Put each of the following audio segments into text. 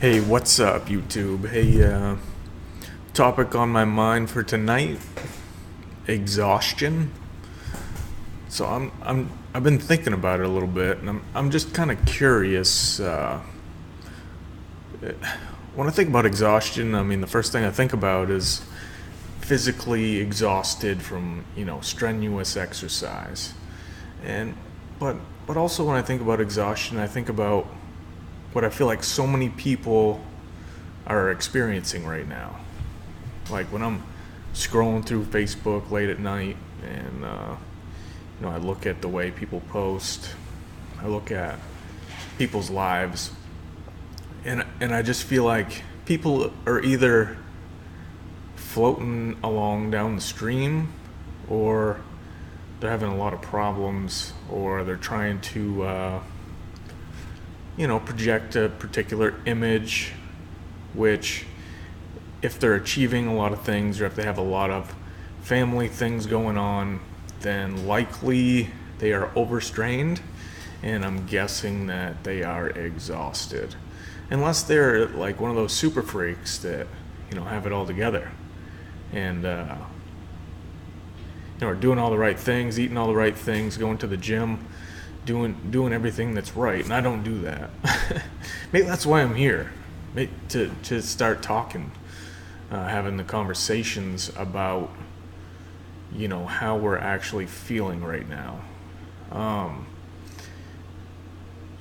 Hey, what's up, YouTube? Hey, topic on my mind for tonight: exhaustion. So I've been thinking about it a little bit, and I'm just kind of curious. When I think about exhaustion, I mean the first thing I think about is physically exhausted from strenuous exercise, and but but also when I think about exhaustion, I think about what I feel like so many people are experiencing right now. Like when I'm scrolling through Facebook late at night, and I look at the way people post, I look at people's lives, and I just feel like people are either floating along down the stream, or they're having a lot of problems, or they're trying to project a particular image, which, if they're achieving a lot of things, or if they have a lot of family things going on, then likely they are overstrained, and I'm guessing that they are exhausted. Unless they're like one of those super freaks that, have it all together, and are doing all the right things, eating all the right things, going to the gym, doing everything that's right, and I don't do that. Maybe that's why I'm here, to start talking, having the conversations about how we're actually feeling right now.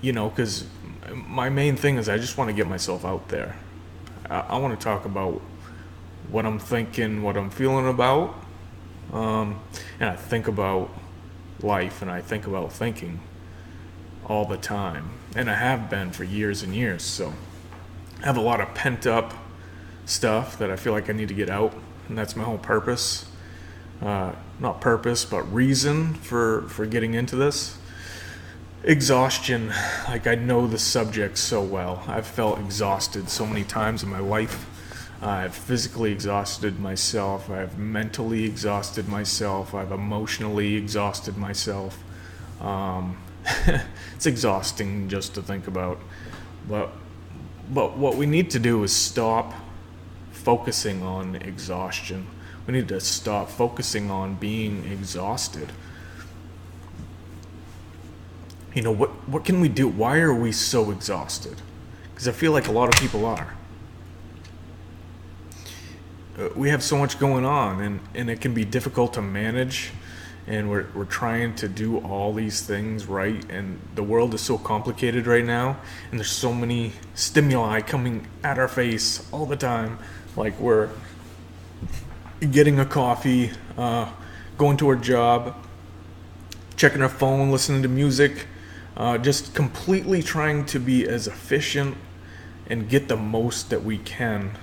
Because my main thing is I just want to get myself out there. I want to talk about what I'm thinking, what I'm feeling about, and I think about life, and I think about thinking all the time, and I have been for years and years. So I have a lot of pent up stuff that I feel like I need to get out, and that's my whole purpose. Not purpose, but reason for getting into this. Exhaustion. Like, I know the subject so well. I've felt exhausted so many times in my life. I've physically exhausted myself. I've mentally exhausted myself. I've emotionally exhausted myself. It's exhausting just to think about. But what we need to do is stop focusing on exhaustion. We need to stop focusing on being exhausted. What can we do? Why are we so exhausted? Because I feel like a lot of people are. We have so much going on, and it can be difficult to manage, and we're trying to do all these things right, and the world is so complicated right now, and there's so many stimuli coming at our face all the time. Like, we're getting a coffee, going to our job, checking our phone, listening to music, just completely trying to be as efficient and get the most that we can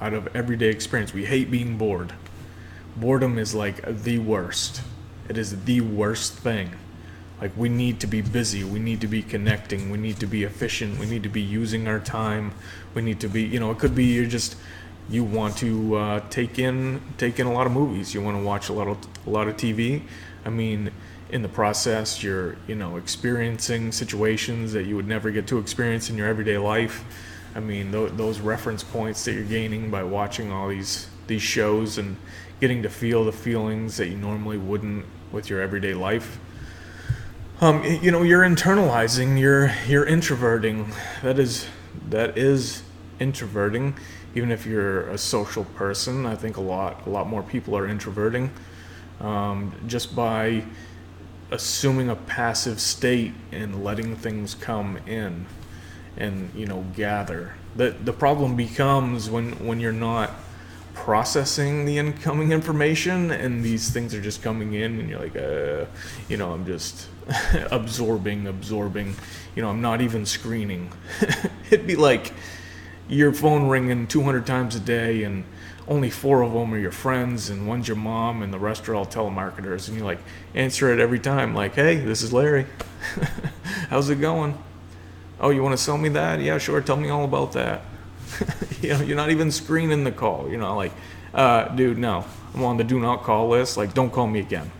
out of everyday experience. We hate being bored. Boredom is like the worst. It is the worst thing. Like, we need to be busy. We need to be connecting. We need to be efficient. We need to be using our time. We need to be, it could be you want to take in a lot of movies. You want to watch a lot of TV. I mean, in the process, you're experiencing situations that you would never get to experience in your everyday life. I mean, those reference points that you're gaining by watching all these shows and getting to feel the feelings that you normally wouldn't with your everyday life. You're internalizing, you're introverting. That is introverting. Even if you're a social person, I think a lot more people are introverting, just by assuming a passive state and letting things come in and gather. The problem becomes when you're not processing the incoming information, and these things are just coming in, and you're like, I'm just absorbing. I'm not even screening. It'd be like your phone ringing 200 times a day, and only 4 of them are your friends, and one's your mom, and the rest are all telemarketers, and you like answer it every time, like, hey, this is Larry. How's it going? Oh, you want to sell me that? Yeah, sure, tell me all about that. You're not even screening the call. Dude, no, I'm on the do not call list. Like, don't call me again.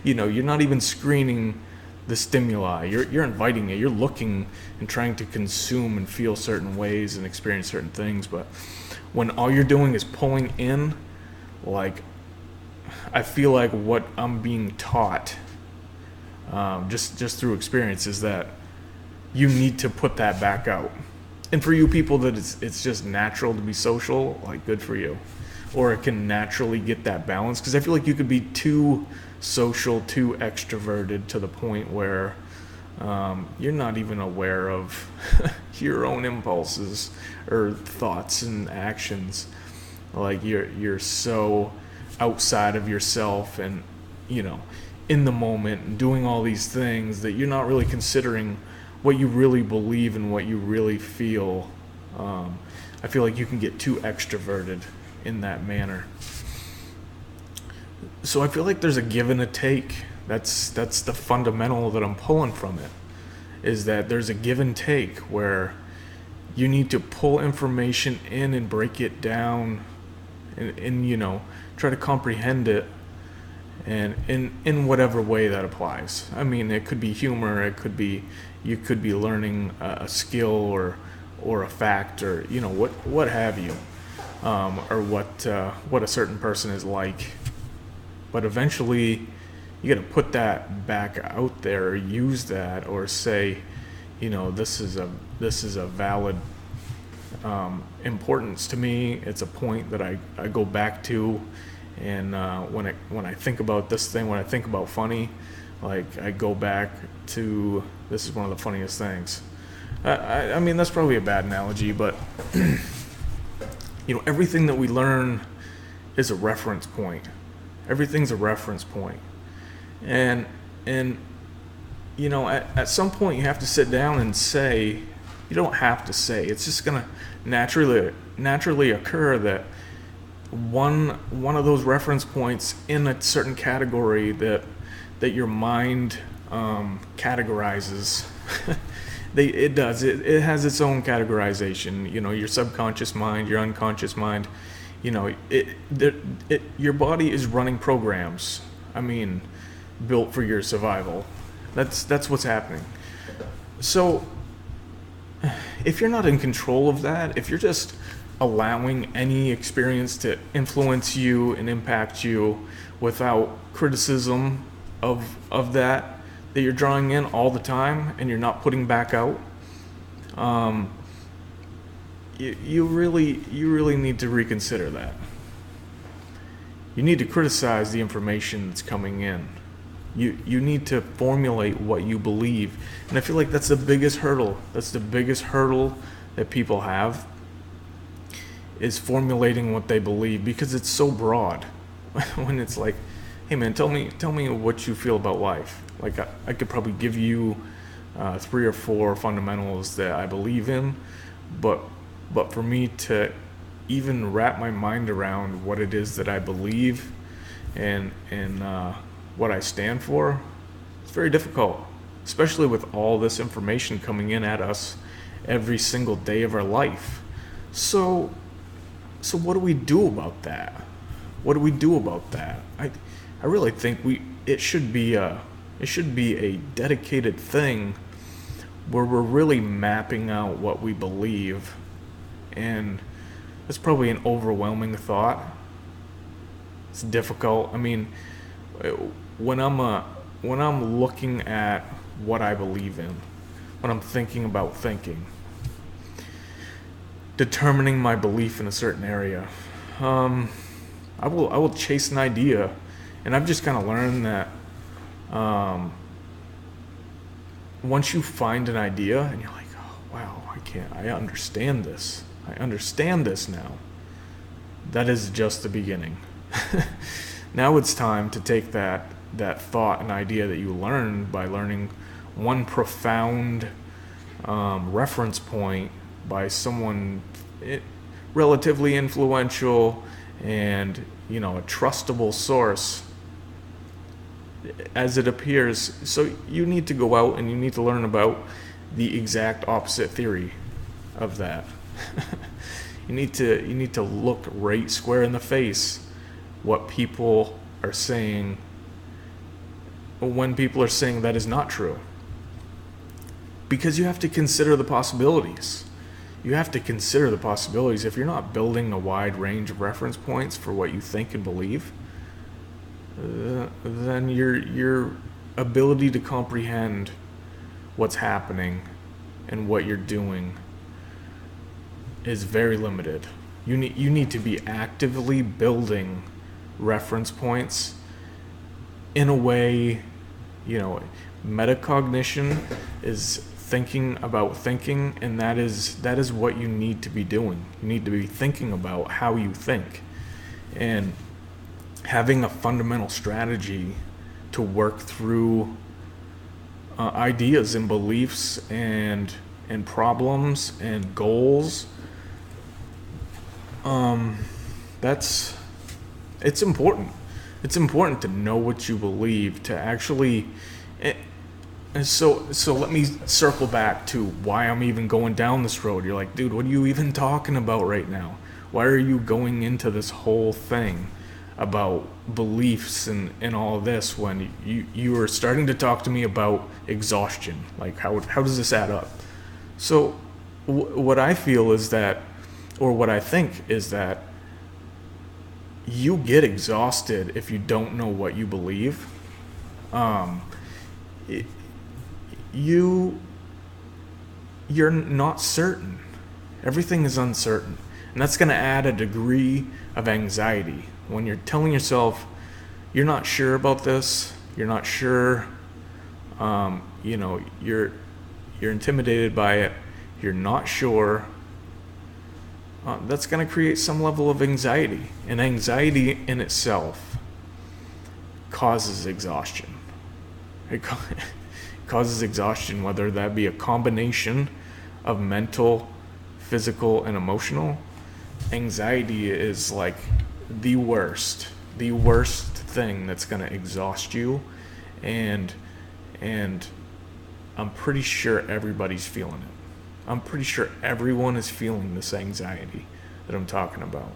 You're not even screening the stimuli. You're inviting it. You're looking and trying to consume and feel certain ways and experience certain things. But when all you're doing is pulling in, like, I feel like what I'm being taught, just through experience, is that you need to put that back out. And for you people that it's just natural to be social, like, good for you. Or it can naturally get that balance, because I feel like you could be too social, too extroverted to the point where you're not even aware of your own impulses or thoughts and actions. Like, you're so outside of yourself and, in the moment and doing all these things that you're not really considering what you really believe and what you really feel. I feel like you can get too extroverted in that manner. So I feel like there's a give and a take. That's the fundamental that I'm pulling from it, is that there's a give and take where you need to pull information in and break it down and try to comprehend it, and in whatever way that applies. I mean, it could be humor, it could be, you could be learning a skill or a fact, or what have you, or what a certain person is like. But eventually you got to put that back out there, or use that, or say, this is a valid importance to me. It's a point that I go back to, and when I think about this thing, when I think about funny, like, I go back to, this is one of the funniest things. I mean, that's probably a bad analogy, but everything that we learn is a reference point. Everything's a reference point. And at some point you have to sit down and say, you don't have to say, it's just going to naturally occur that one of those reference points in a certain category that your mind categorizes. It has its own categorization. Your subconscious mind, your unconscious mind. Your body is running programs. I mean, built for your survival. That's what's happening. So, if you're not in control of that, if you're just allowing any experience to influence you and impact you without criticism of that you're drawing in all the time, and you're not putting back out, you really need to reconsider that. You need to criticize the information that's coming in. You need to formulate what you believe. And I feel like that's the biggest hurdle. That's the biggest hurdle that people have, is formulating what they believe, because it's so broad. When it's like, hey man, tell me what you feel about life. Like, I could probably give you 3 or 4 fundamentals that I believe in, but for me to even wrap my mind around what it is that I believe and what I stand for, it's very difficult, especially with all this information coming in at us every single day of our life. So what do we do about that? What do we do about that? I really think it should be a dedicated thing where we're really mapping out what we believe. And it's probably an overwhelming thought. It's difficult. I mean, when I'm looking at what I believe in, when I'm thinking about thinking, determining my belief in a certain area, I will chase an idea, and I've just kind of learned that once you find an idea and you're like, oh wow, I understand this now, that is just the beginning. Now it's time to take that thought and idea that you learned by learning one profound reference point by someone relatively influential and a trustable source, as it appears. So you need to go out and you need to learn about the exact opposite theory of that. You need to look right square in the face what people are saying, when people are saying that is not true. Because you have to consider the possibilities. You have to consider the possibilities. If you're not building a wide range of reference points for what you think and believe, then your ability to comprehend what's happening and what you're doing is very limited. You need to be actively building reference points in a way, metacognition is thinking about thinking, and that is what you need to be doing. You need to be thinking about how you think and having a fundamental strategy to work through ideas and beliefs and problems and goals. It's important. It's important to know what you believe, to actually. And so let me circle back to why I'm even going down this road. You're like, dude, what are you even talking about right now? Why are you going into this whole thing about beliefs and all of this when you are starting to talk to me about exhaustion? Like, how does this add up? So what I feel is that, or what I think is that, you get exhausted if you don't know what you believe. You're not certain. Everything is uncertain. And that's going to add a degree of anxiety. When you're telling yourself you're not sure about this, you're not sure, you're intimidated by it, you're not sure, that's going to create some level of anxiety. And anxiety in itself causes exhaustion. It causes exhaustion, whether that be a combination of mental, physical, and emotional. Anxiety is like the worst thing that's going to exhaust you, and I'm pretty sure everybody's feeling it. I'm pretty sure everyone is feeling this anxiety that I'm talking about.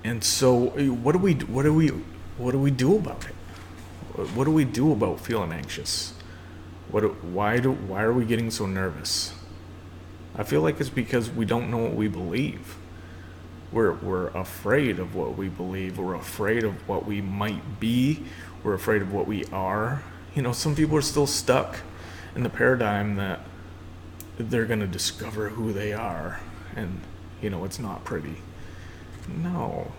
And so what do we do about it? What do we do about feeling anxious? Why are we getting so nervous? I feel like it's because we don't know what we believe. We're afraid of what we believe. We're afraid of what we might be. We're afraid of what we are. Some people are still stuck in the paradigm that they're going to discover who they are, and it's not pretty. No.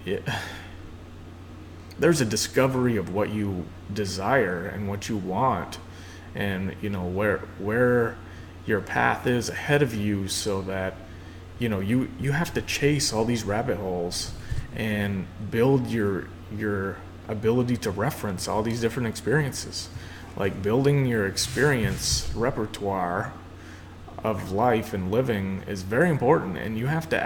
Yeah. There's a discovery of what you desire and what you want, and where your path is ahead of you, so that you have to chase all these rabbit holes and build your ability to reference all these different experiences. Like, building your experience repertoire of life and living is very important, and you have to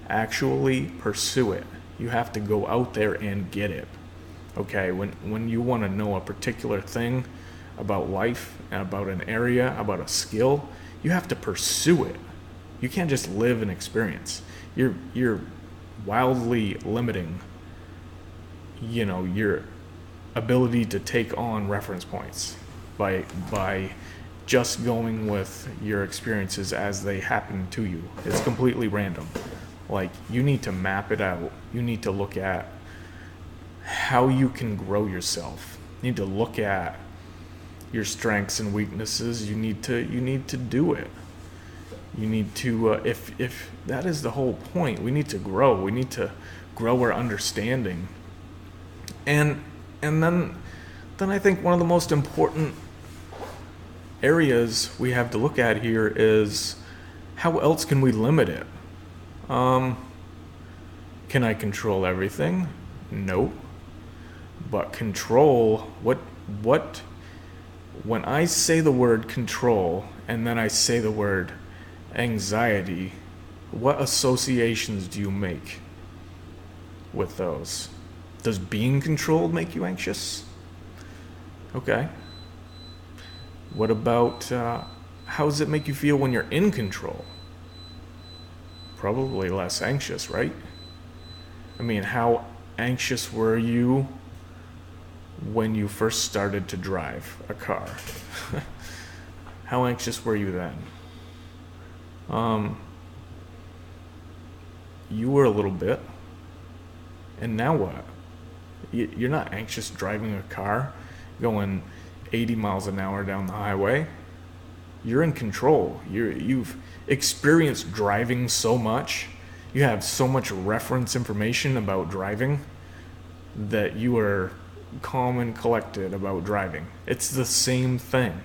actually pursue it. You have to go out there and get it. Okay, when you want to know a particular thing about life, about an area, about a skill, you have to pursue it. You can't just live an experience. You're wildly limiting your ability to take on reference points by just going with your experiences as they happen to you. It's completely random. Like, you need to map it out. You need to look at how you can grow yourself. You need to look at your strengths and weaknesses. You need to do it. You need to if that is the whole point. We need to grow. We need to grow our understanding. And then I think one of the most important areas we have to look at here is, how else can we limit it? Can I control everything? No. But control, when I say the word control and then I say the word anxiety, what associations do you make with those? Does being controlled make you anxious? Okay. What about, how does it make you feel when you're in control? Probably less anxious, right? I mean, how anxious were you when you first started to drive a car? How anxious were you then? You were a little bit. And now what? You're not anxious driving a car going 80 miles an hour down the highway. You're in control. You've experienced driving so much. You have so much reference information about driving that you are calm and collected about driving. It's the same thing.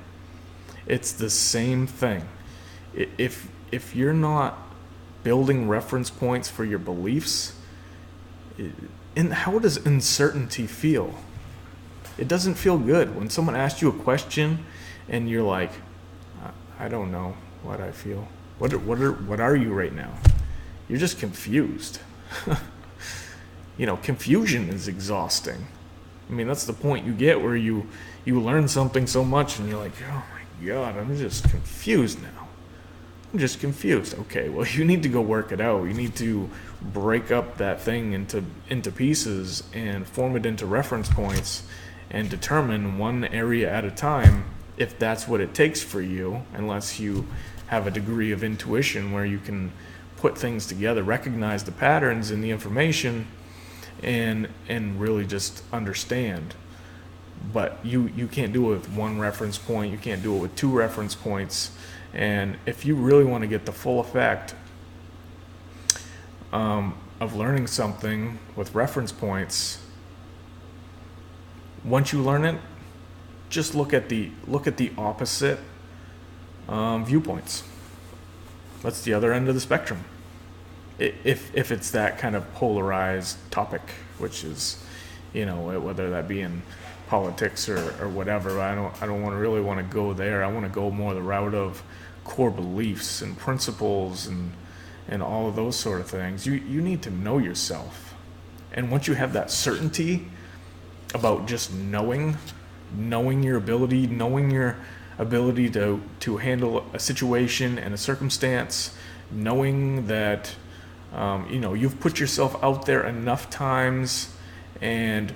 It's the same thing. If you're not building reference points for your beliefs, and how does uncertainty feel? It doesn't feel good. When someone asks you a question and you're like, I don't know what I feel. What are you right now? You're just confused. Confusion is exhausting. I mean, that's the point you get where you learn something so much and you're like, oh my God, I'm just confused now. I'm just confused. Okay, well, you need to go work it out. You need to break up that thing into pieces and form it into reference points and determine one area at a time if that's what it takes for you, unless you have a degree of intuition where you can put things together, recognize the patterns in the information, and really just understand. But you can't do it with one reference point. You can't do it with two reference points. And if you really want to get the full effect of learning something with reference points, once you learn it, just look at the opposite viewpoints. That's the other end of the spectrum. If it's that kind of polarized topic, which is, whether that be in politics or whatever, I don't really want to go there. I want to go more the route of core beliefs and principles and all of those sort of things. You need to know yourself. And once you have that certainty about just knowing your ability, to handle a situation and a circumstance, knowing that you've put yourself out there enough times, and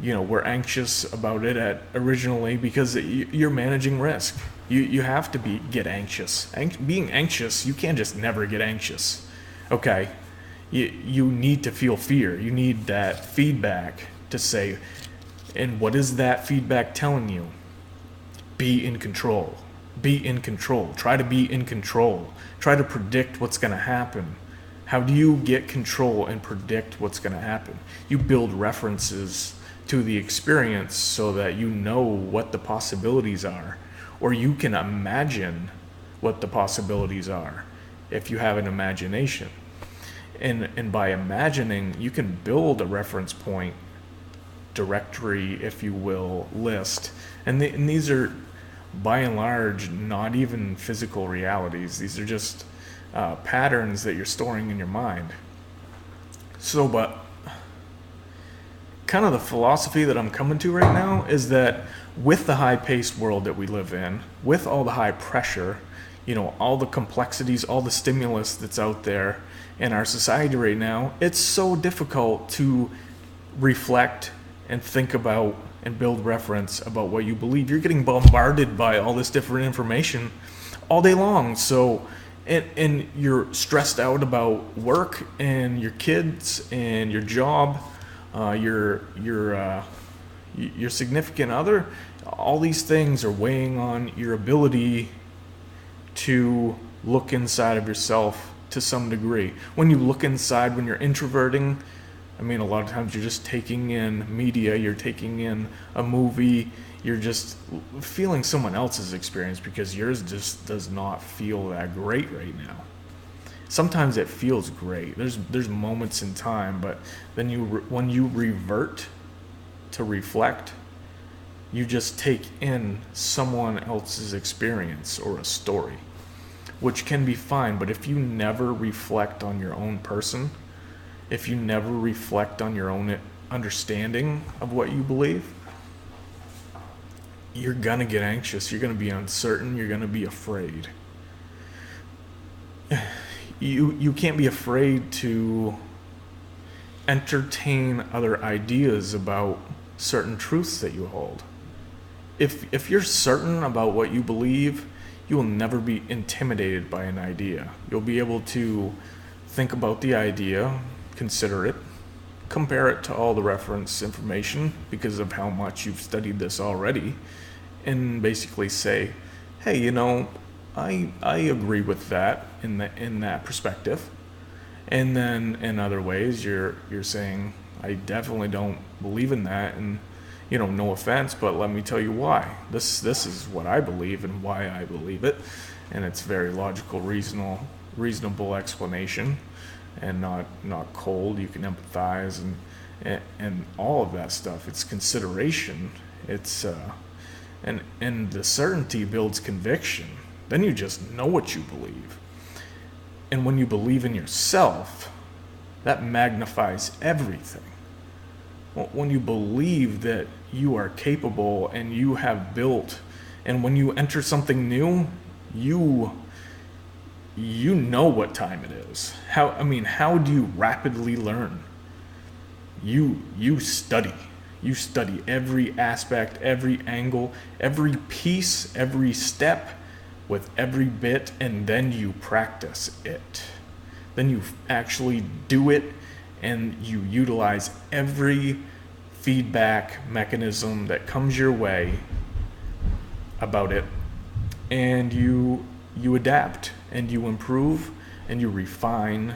we're anxious about it originally because you're managing risk. You have to get anxious. Being anxious, you can't just never get anxious. Okay, you need to feel fear. You need that feedback to say, and what is that feedback telling you? Be in control. Be in control. Try to be in control. Try to predict what's going to happen. How do you get control and predict what's going to happen? You build references to the experience so that you know what the possibilities are, or you can imagine what the possibilities are if you have an imagination. And by imagining, you can build a reference point directory, if you will, list. And these are, by and large, not even physical realities. These are just patterns that you're storing in your mind. But kind of the philosophy that I'm coming to right now is that with the high-paced world that we live in, with all the high pressure, all the complexities, all the stimulus that's out there in our society right now, it's so difficult to reflect and think about and build reference about what you believe. You're getting bombarded by all this different information all day long. So, and you're stressed out about work and your kids and your job, your significant other. All these things are weighing on your ability to look inside of yourself to some degree. When you look inside, when you're introverting, I mean, a lot of times you're just taking in media, you're taking in a movie, you're just feeling someone else's experience because yours just does not feel that great right now. Sometimes it feels great. There's moments in time, but then when you revert to reflect, you just take in someone else's experience or a story, which can be fine. But if you never reflect on your own person, if you never reflect on your own understanding of what you believe, you're gonna get anxious, you're gonna be uncertain, you're gonna be afraid. You can't be afraid to entertain other ideas about certain truths that you hold. If you're certain about what you believe, you will never be intimidated by an idea. You'll be able to think about the idea, consider it, compare it to all the reference information because of how much you've studied this already, and basically say, hey, I agree with that in that perspective. And then in other ways, you're saying, I definitely don't believe in that, and no offense, but let me tell you why. This is what I believe and why I believe it, and it's very logical, reasonable explanation, and not cold. You can empathize and all of that stuff. It's consideration. It's and the certainty builds conviction. Then you just know what you believe. And when you believe in yourself, that magnifies everything. When you believe that you are capable and you have built, and when you enter something new, you know what time it is. How do you rapidly learn? You study. You study every aspect, every angle, every piece, every step, with every bit, and then you practice it. Then you actually do it, and you utilize every feedback mechanism that comes your way about it, and you adapt, and you improve, and you refine,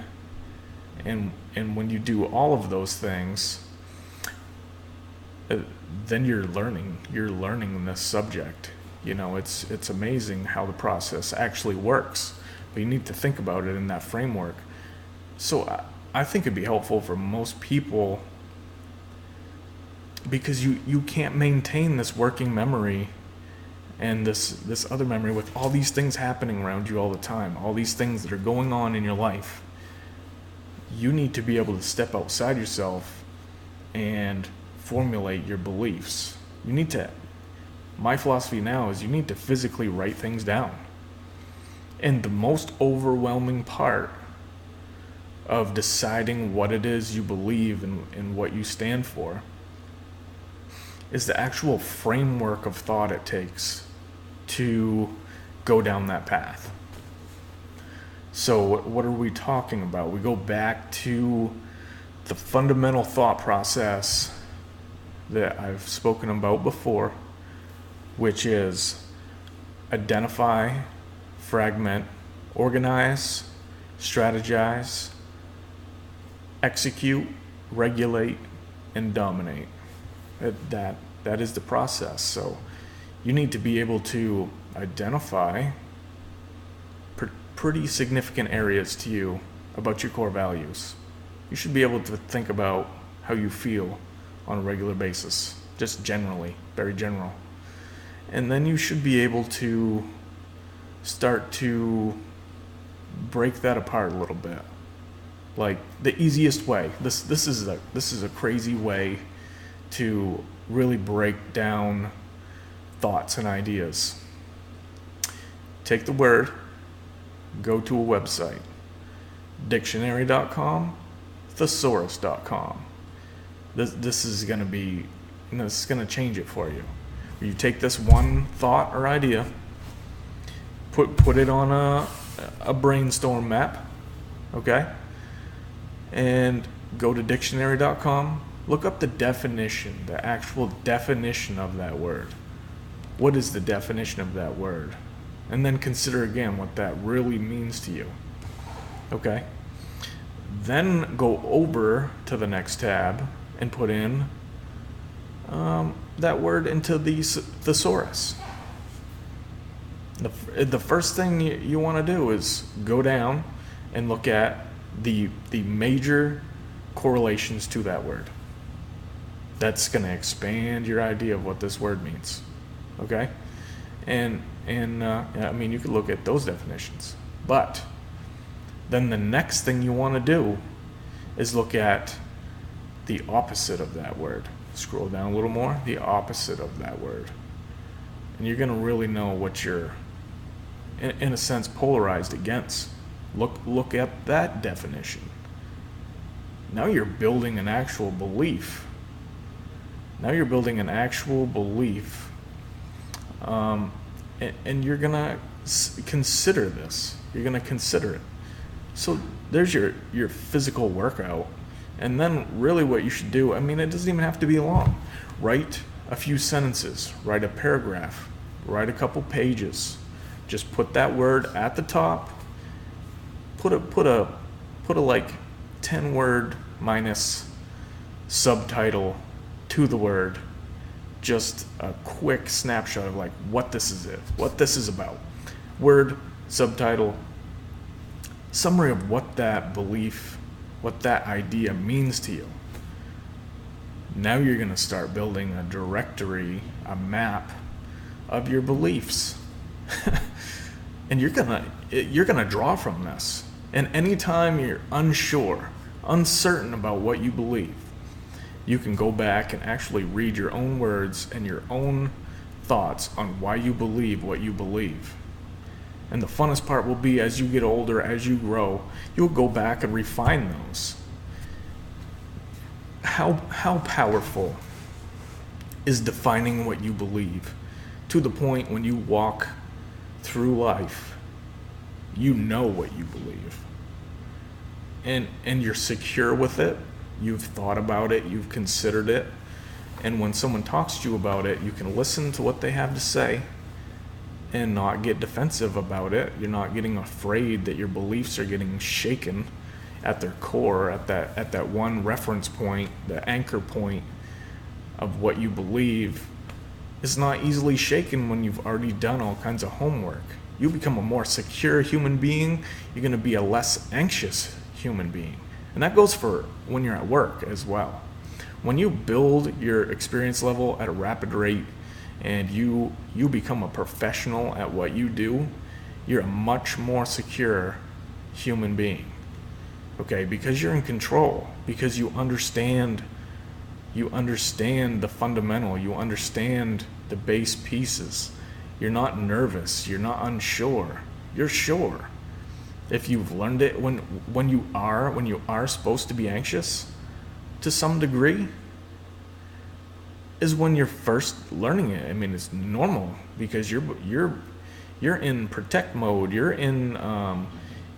and when you do all of those things, then you're learning this subject. It's amazing how the process actually works, but you need to think about it in that framework. So I think it'd be helpful for most people, because you can't maintain this working memory and this other memory with all these things happening around you all the time, all these things that are going on in your life. You need to be able to step outside yourself and formulate your beliefs. My philosophy now is you need to physically write things down. And the most overwhelming part of deciding what it is you believe and what you stand for is the actual framework of thought it takes to go down that path. So what are we talking about? We go back to the fundamental thought process that I've spoken about before, which is identify, fragment, organize, strategize, execute, regulate, and dominate. That is the process. So you need to be able to identify pretty significant areas to you about your core values. You should be able to think about how you feel on a regular basis, just generally, very general. And then you should be able to start to break that apart a little bit. Like the easiest way. This is a crazy way to really break down thoughts and ideas. Take the word, go to a website, dictionary.com, thesaurus.com. This is going to change it for you. You take this one thought or idea, put it on a brainstorm map, okay? And go to dictionary.com, look up the definition, the actual definition of that word. What is the definition of that word? And then consider again what that really means to you, okay? Then go over to the next tab and put in that word into the thesaurus. The first thing you want to do is go down and look at the major correlations to that word. That's going to expand your idea of what this word means, okay? And you could look at those definitions, but then the next thing you want to do is look at the opposite of that word. Scroll down a little more, the opposite of that word. And you're going to really know what you're, in a sense, polarized against. Look at that definition. Now you're building an actual belief. And you're gonna consider this. You're gonna consider it. So there's your physical workout. And then really what you should do, it doesn't even have to be long. Write a few sentences, write a paragraph, write a couple pages. Just put that word at the top. Put a like 10 word minus subtitle to the word. Just a quick snapshot of like what this is about. Word, subtitle, summary of what that belief, what that idea means to you. Now you're going to start building a directory, a map of your beliefs. And you're going to draw from this. And anytime you're unsure, uncertain about what you believe, you can go back and actually read your own words and your own thoughts on why you believe what you believe. And the funnest part will be as you get older, as you grow, you'll go back and refine those. How powerful is defining what you believe to the point when you walk through life, you know what you believe. And you're secure with it. You've thought about it, you've considered it, and when someone talks to you about it, you can listen to what they have to say and not get defensive about it. You're not getting afraid that your beliefs are getting shaken at their core, at that one reference point, the anchor point of what you believe is not easily shaken when you've already done all kinds of homework. You become a more secure human being, you're going to be a less anxious human being. And that goes for when you're at work as well. When you build your experience level at a rapid rate and you become a professional at what you do, you're a much more secure human being. Okay, because you're in control, because you understand the fundamental, you understand the base pieces. You're not nervous, you're not unsure, you're sure. If you've learned it when you are supposed to be anxious to some degree is when you're first learning it. It's normal because you're in protect mode. You're in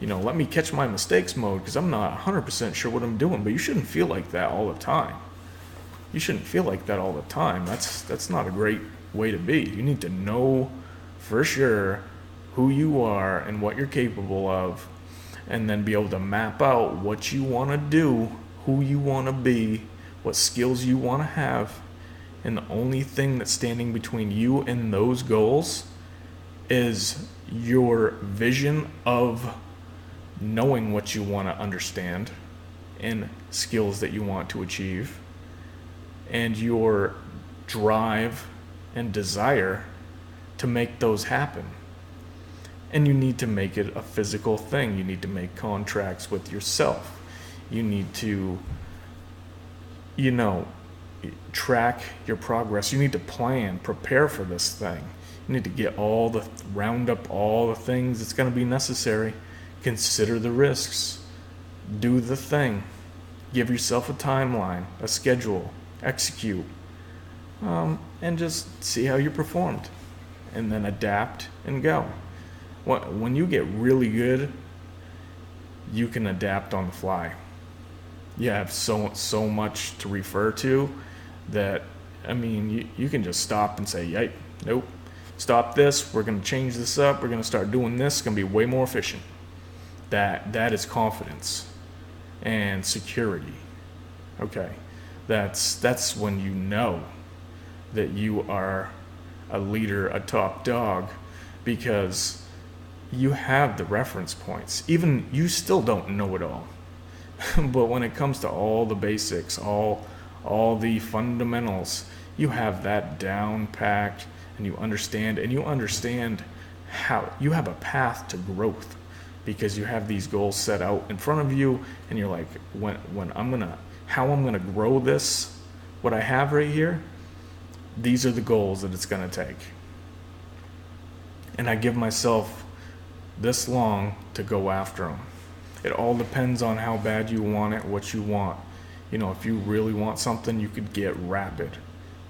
let me catch my mistakes mode because I'm not 100% sure what I'm doing. But you shouldn't feel like that all the time. That's not a great way to be. You need to know for sure who you are and what you're capable of, and then be able to map out what you want to do, who you want to be, what skills you want to have. And the only thing that's standing between you and those goals is your vision of knowing what you want to understand and skills that you want to achieve, and your drive and desire to make those happen. And you need to make it a physical thing. You need to make contracts with yourself. You need to, track your progress. You need to plan, prepare for this thing. You need to round up all the things that's going to be necessary. Consider the risks. Do the thing. Give yourself a timeline, a schedule, execute, and just see how you performed. And then adapt and go. When you get really good, you can adapt on the fly. You have so much to refer to that, you can just stop and say, "Yep, nope, stop this. We're going to change this up. We're going to start doing this. It's going to be way more efficient." That is confidence and security. Okay, that's when you know that you are a leader, a top dog, because you have the reference points. Even you still don't know it all. But when it comes to all the basics, all the fundamentals, you have that down packed, and you understand how you have a path to growth because you have these goals set out in front of you, and you're like, how I'm gonna grow this, what I have right here, these are the goals that it's gonna take. And I give myself this long to go after them. It all depends on how bad you want it, what you want. If you really want something, you could get rapid.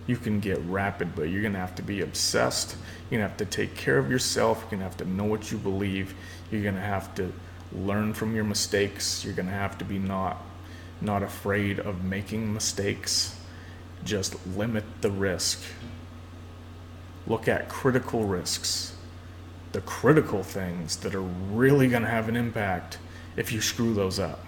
You can get rapid, but you're going to have to be obsessed. You're going to have to take care of yourself. You're going to have to know what you believe. You're going to have to learn from your mistakes. You're going to have to be not afraid of making mistakes. Just limit the risk. Look at critical risks. The critical things that are really going to have an impact. If you screw those up,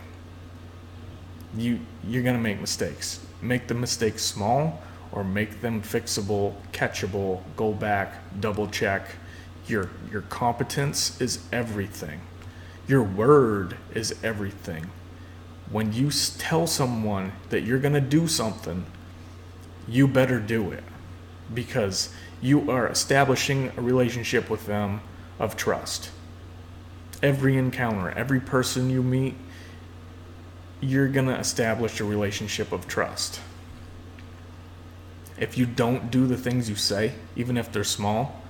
you're going to make mistakes. Make the mistakes small, or make them fixable, catchable, go back, double check. Your competence is everything. Your word is everything. When you tell someone that you're going to do something, you better do it, because you are establishing a relationship with them of trust. Every encounter, every person you meet, you're going to establish a relationship of trust. If you don't do the things you say, even if they're small,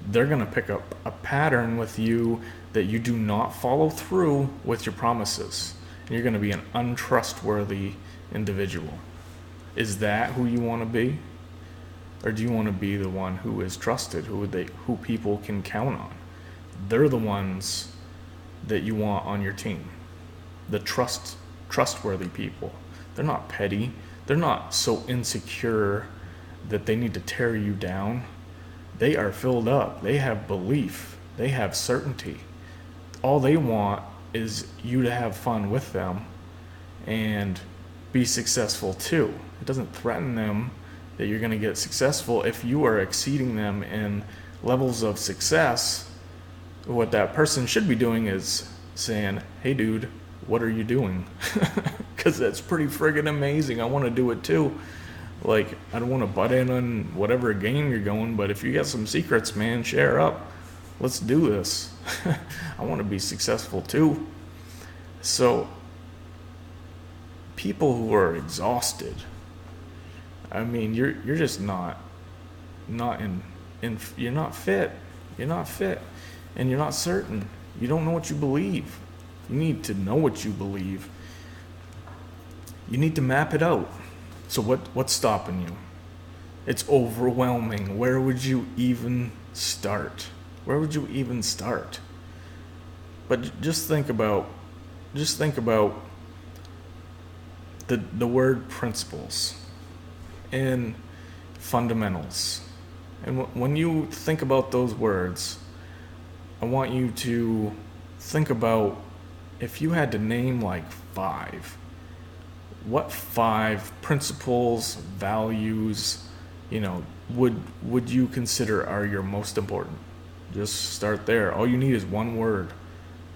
they're going to pick up a pattern with you that you do not follow through with your promises. And you're going to be an untrustworthy individual. Is that who you want to be? Or do you want to be the one who is trusted, who people can count on? They're the ones that you want on your team. The trustworthy people. They're not petty. They're not so insecure that they need to tear you down. They are filled up. They have belief. They have certainty. All they want is you to have fun with them and be successful too. It doesn't threaten them that you're going to get successful if you are exceeding them in levels of success. What that person should be doing is saying, hey dude, what are you doing? Because that's pretty friggin' amazing. I want to do it too. Like, I don't want to butt in on whatever game you're going, but if you got some secrets, man, share up. Let's do this. I want to be successful too. So, people who are exhausted, I mean, you're just not you're not fit. You're not fit. And you're not certain. You don't know what you believe. You need to know what you believe. You need to map it out. So what's stopping you? It's overwhelming. Where would you even start? Where would you even start? But just think about the word principles and fundamentals. And when you think about those words, I want you to think about, if you had to name like 5, what 5 principles, values, would you consider are your most important? Just start there. All you need is one word.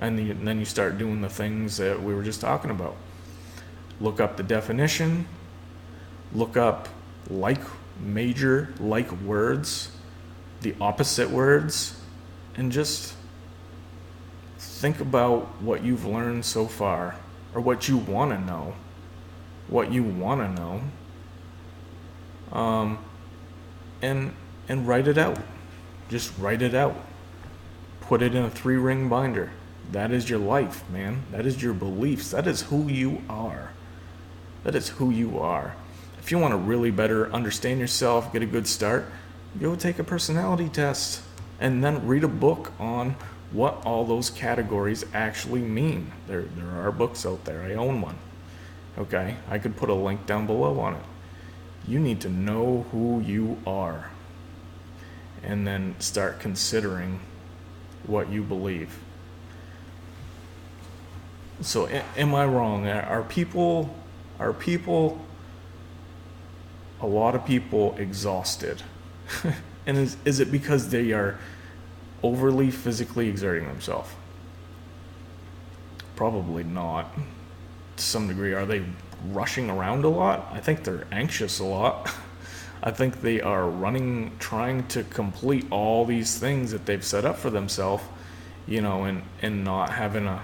And then you start doing the things that we were just talking about. Look up the definition. Look up major words, the opposite words, and just think about what you've learned so far, or what you want to know. And write it out. Just write it out. Put it in a 3-ring binder. That is your life, man. That is your beliefs. That is who you are. That is who you are. If you want to really better understand yourself, get a good start, go take a personality test and then read a book on what all those categories actually mean. There are books out there. I own one. Okay, I could put a link down below on it. You need to know who you are and then start considering what you believe. So am I wrong? Are people, a lot of people exhausted? And is it because they are overly physically exerting themselves? Probably not. To some degree. Are they rushing around a lot? I think they're anxious a lot. I think they are running, trying to complete all these things that they've set up for themselves, and not having a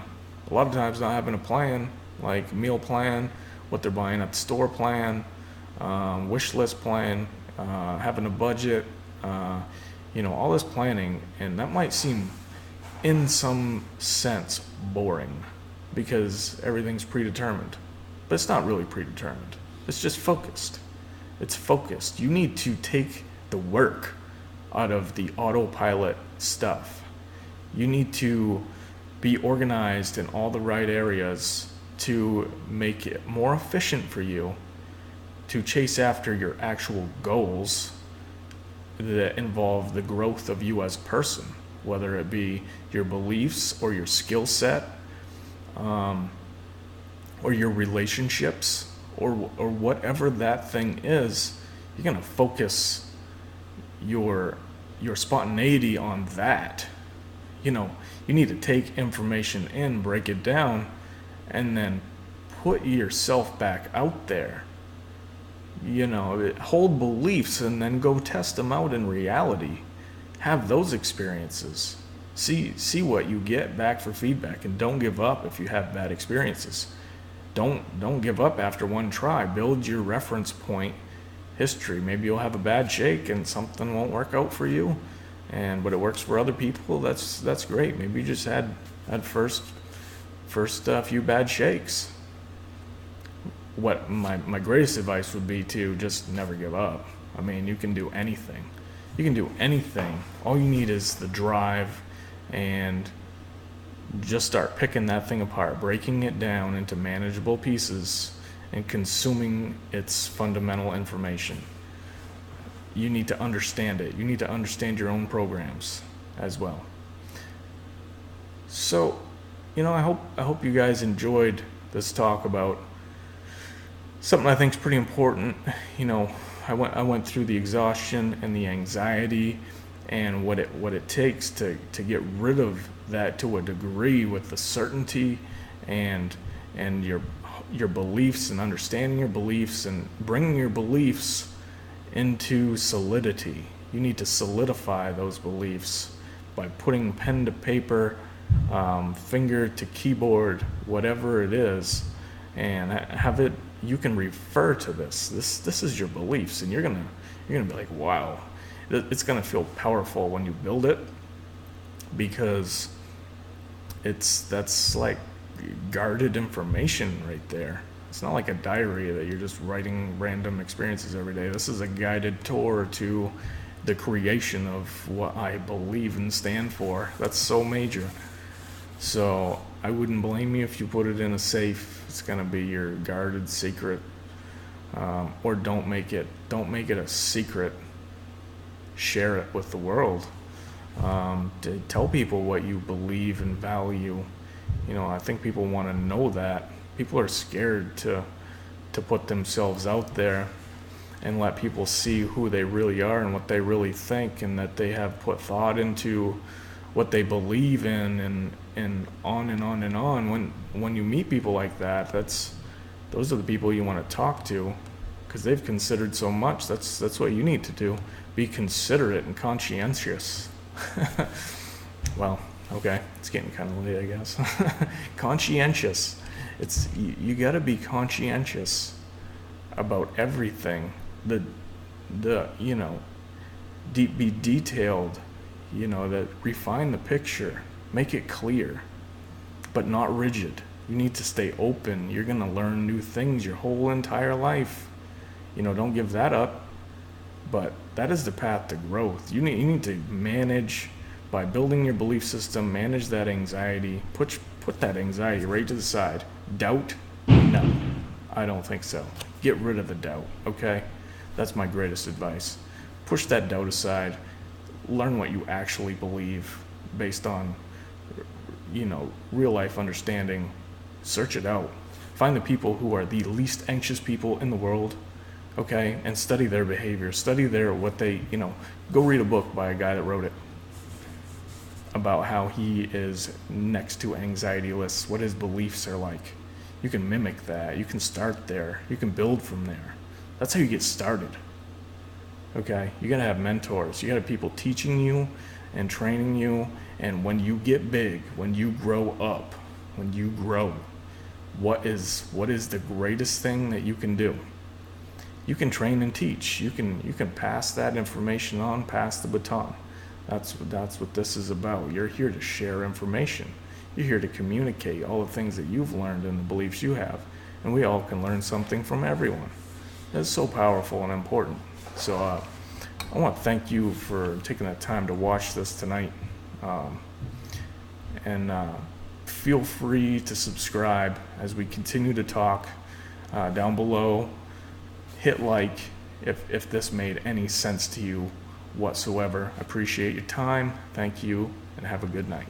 lot of times not having a plan, like meal plan, what they're buying at the store plan, wish list plan, having a budget, all this planning. And that might seem in some sense boring, because everything's predetermined. But it's not really predetermined. It's just focused. It's focused. You need to take the work out of the autopilot stuff. You need to be organized in all the right areas to make it more efficient for you to chase after your actual goals that involve the growth of you as a person, whether it be your beliefs or your skill set, or your relationships, or whatever that thing is. You're gonna focus your spontaneity on that. You need to take information in, break it down, and then put yourself back out there. Hold beliefs and then go test them out in reality. Have those experiences. See what you get back for feedback, and don't give up if you have bad experiences. Don't give up after one try. Build your reference point history. Maybe you'll have a bad shake and something won't work out for you, but it works for other people. That's great. Maybe you just had first few bad shakes. What my greatest advice would be to just never give up. I mean, you can do anything. You can do anything. All you need is the drive, and just start picking that thing apart, breaking it down into manageable pieces and consuming its fundamental information. You need to understand it. You need to understand your own programs as well. So, I hope you guys enjoyed this talk about something I think is pretty important. I went through the exhaustion and the anxiety and what it takes to get rid of that to a degree, with the certainty and your beliefs, and understanding your beliefs and bringing your beliefs into solidity. You need to solidify those beliefs by putting pen to paper, finger to keyboard, whatever it is, and have it. You can refer to this. This is your beliefs, and you're gonna be like, wow. It's gonna feel powerful when you build it, because that's like guarded information right there. It's not like a diary that you're just writing random experiences every day. This is a guided tour to the creation of what I believe and stand for. That's so major. So I wouldn't blame you if you put it in a safe. It's gonna be your guarded secret, or don't make it a secret. Share it with the world. To tell people what you believe and value. I think people want to know that. People are scared to put themselves out there and let people see who they really are and what they really think, and that they have put thought into what they believe in, and on and on and on. When you meet people like that, those are the people you want to talk to, because they've considered so much. That's what you need to do. Be considerate and conscientious. Well, okay, it's getting kind of late, I guess. Conscientious. You got to be conscientious about everything. Be detailed. That refine the picture, make it clear, but not rigid. You need to stay open. You're gonna learn new things your whole entire life. Don't give that up. But that is the path to growth. You need to manage, by building your belief system, manage that anxiety. Put that anxiety right to the side. Doubt? No, I don't think so. Get rid of the doubt, okay? That's my greatest advice. Push that doubt aside. Learn what you actually believe based on, real life understanding. Search it out. Find the people who are the least anxious people in the world. Okay, and study their behavior, study go read a book by a guy that wrote it about how he is next to anxiety lists, what his beliefs are like. You can mimic that. You can start there. You can build from there. That's how you get started. Okay, you gotta have mentors. You gotta have people teaching you and training you. And when you get big, when you grow up, what is the greatest thing that you can do? You can train and teach. You can pass that information on, pass the baton. That's what this is about. You're here to share information. You're here to communicate all the things that you've learned and the beliefs you have. And we all can learn something from everyone. That's so powerful and important. So I want to thank you for taking the time to watch this tonight. And feel free to subscribe as we continue to talk down below. Hit like if this made any sense to you whatsoever. I appreciate your time. Thank you, and have a good night.